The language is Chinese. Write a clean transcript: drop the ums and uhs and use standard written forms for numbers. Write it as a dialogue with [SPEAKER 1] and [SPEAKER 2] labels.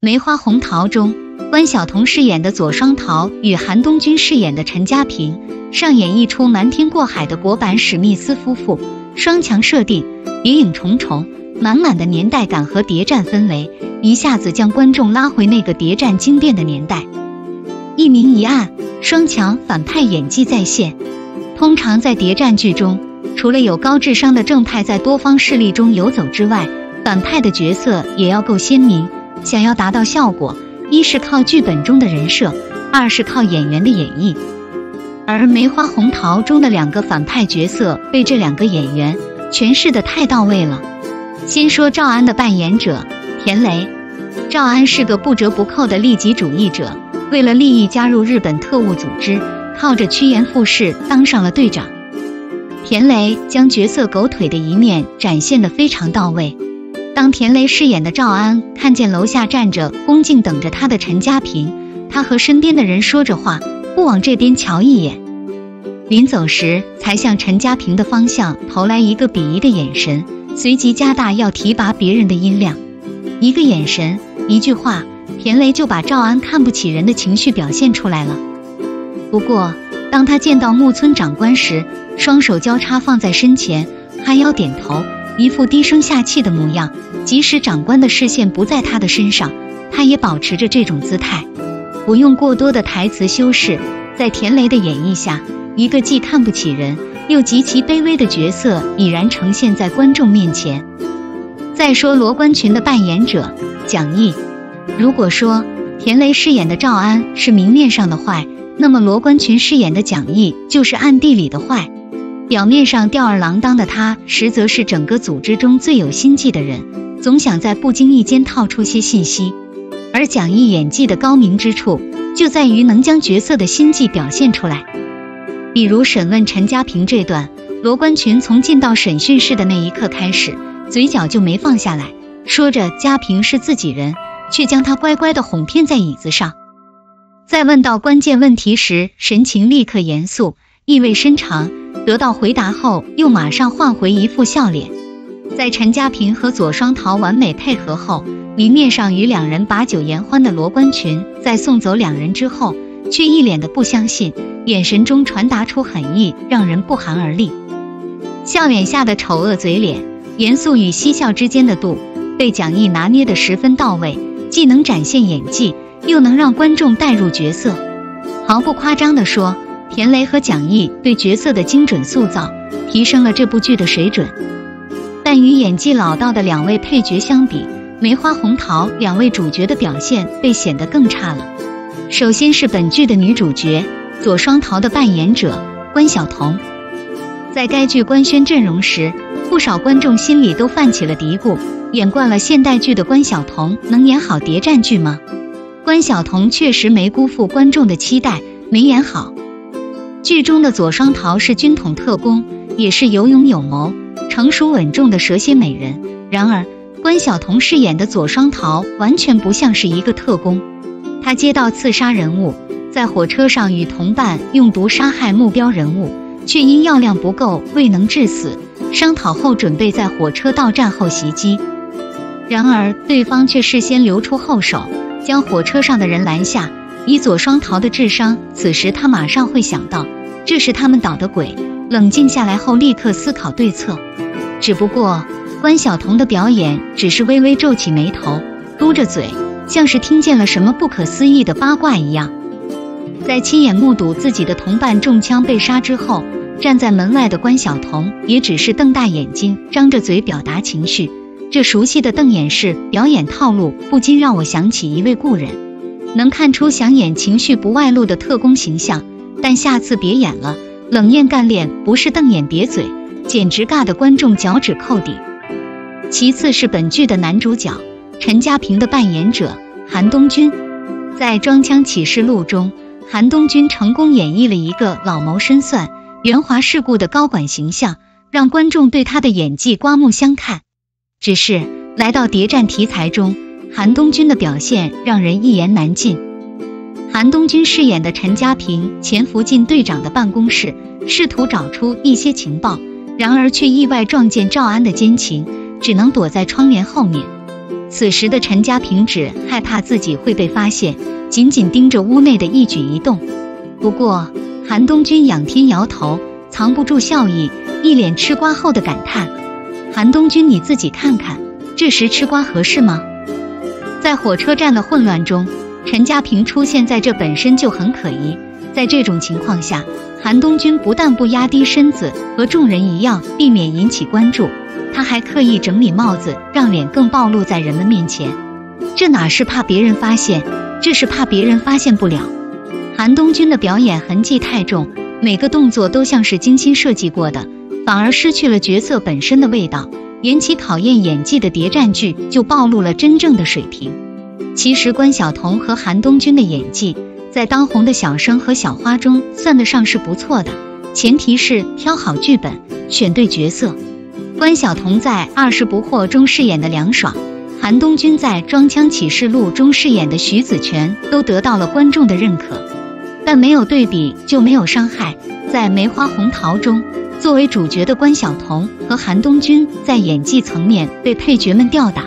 [SPEAKER 1] 梅花红桃中，关晓彤饰演的左双桃与韩东君饰演的陈家平上演一出瞒天过海的国版史密斯夫妇，双强设定，谍影重重，满满的年代感和谍战氛围，一下子将观众拉回那个谍战经典的年代。一明一暗，双强反派演技在线。通常在谍战剧中，除了有高智商的正派在多方势力中游走之外，反派的角色也要够鲜明。想要达到效果，一是靠剧本中的人设，二是靠演员的演绎。而《梅花红桃》中的两个反派角色被这两个演员诠释得太到位了。先说赵安的扮演者田雷。赵安是个不折不扣的利己主义者，为了利益加入日本特务组织，靠着趋炎附势当上了队长。田雷将角色狗腿的一面展现得非常到位。当田雷饰演的赵安看见楼下站着恭敬等着他的陈家平，他和身边的人说着话，不往这边瞧一眼，临走时才向陈家平的方向投来一个鄙夷的眼神，随即加大要提拔别人的音量。一个眼神，一句话，田雷就把赵安看不起人的情绪表现出来了。不过当他见到木村长官时，双手交叉放在身前，哈腰点头，一副低声下气的模样，即使长官的视线不在他的身上，他也保持着这种姿态。不用过多的台词修饰，在田雷的演绎下，一个既看不起人又极其卑微的角色已然呈现在观众面前。再说罗关群的扮演者蒋毅。如果说田雷饰演的赵安是明面上的坏，那么罗关群饰演的蒋毅就是暗地里的坏。表面上吊儿郎当的他，实则是整个组织中最有心计的人，总想在不经意间套出些信息。而蒋毅演技的高明之处，就在于能将角色的心计表现出来。比如审问陈家平这段，罗关群从进到审讯室的那一刻开始，嘴角就没放下来，说着家平是自己人，却将他乖乖地哄骗在椅子上。在问到关键问题时，神情立刻严肃，意味深长，得到回答后又马上换回一副笑脸。在陈家平和左双桃完美配合后，明面上与两人把酒言欢的罗关群，在送走两人之后，却一脸的不相信，眼神中传达出狠意，让人不寒而栗。笑脸下的丑恶嘴脸，严肃与嬉笑之间的度，被蒋毅拿捏得十分到位，既能展现演技，又能让观众带入角色。毫不夸张地说，田雷和蒋毅对角色的精准塑造，提升了这部剧的水准。但与演技老道的两位配角相比，梅花红桃两位主角的表现被显得更差了。首先是本剧的女主角左双桃的扮演者关晓彤。在该剧官宣阵容时，不少观众心里都泛起了嘀咕，演惯了现代剧的关晓彤能演好谍战剧吗？关晓彤确实没辜负观众的期待，没演好。剧中的左双桃是军统特工，也是有勇有谋、成熟稳重的蛇蝎美人。然而关晓彤饰演的左双桃完全不像是一个特工，她接到刺杀任务，在火车上与同伴用毒杀害目标人物，却因药量不够未能致死，商讨后准备在火车到站后袭击。然而对方却事先留出后手，将火车上的人拦下。以左双桃的智商，此时他马上会想到这是他们捣的鬼，冷静下来后立刻思考对策。只不过关晓彤的表演只是微微皱起眉头，嘟着嘴，像是听见了什么不可思议的八卦一样。在亲眼目睹自己的同伴中枪被杀之后，站在门外的关晓彤也只是瞪大眼睛，张着嘴表达情绪。这熟悉的瞪眼式表演套路，不禁让我想起一位故人。能看出想演情绪不外露的特工形象，但下次别演了，冷艳干练不是瞪眼瘪嘴，简直尬得观众脚趾扣地。其次是本剧的男主角陈家平的扮演者韩东君。在《装腔启示录》中，韩东君成功演绎了一个老谋深算、圆滑世故的高管形象，让观众对他的演技刮目相看。只是来到谍战题材中，韩东君的表现让人一言难尽。韩东君饰演的陈家平潜伏进队长的办公室，试图找出一些情报，然而却意外撞见赵安的奸情，只能躲在窗帘后面。此时的陈家平只害怕自己会被发现，紧紧盯着屋内的一举一动。不过韩东君仰天摇头，藏不住笑意，一脸吃瓜后的感叹：韩东君，你自己看看，这时吃瓜合适吗？在火车站的混乱中，陈家平出现在这本身就很可疑。在这种情况下，韩东君不但不压低身子，和众人一样避免引起关注，他还刻意整理帽子，让脸更暴露在人们面前。这哪是怕别人发现，这是怕别人发现不了。韩东君的表演痕迹太重，每个动作都像是精心设计过的，反而失去了角色本身的味道。演起考验演技的谍战剧就暴露了真正的水平。其实关晓彤和韩东君的演技在当红的小生和小花中算得上是不错的，前提是挑好剧本，选对角色。关晓彤在《20不惑》中饰演的梁爽，韩东君在《装腔启示录》中饰演的徐子泉都得到了观众的认可。但没有对比就没有伤害，在《梅花红桃》中，作为主角的关晓彤和韩东君在演技层面被配角们吊打。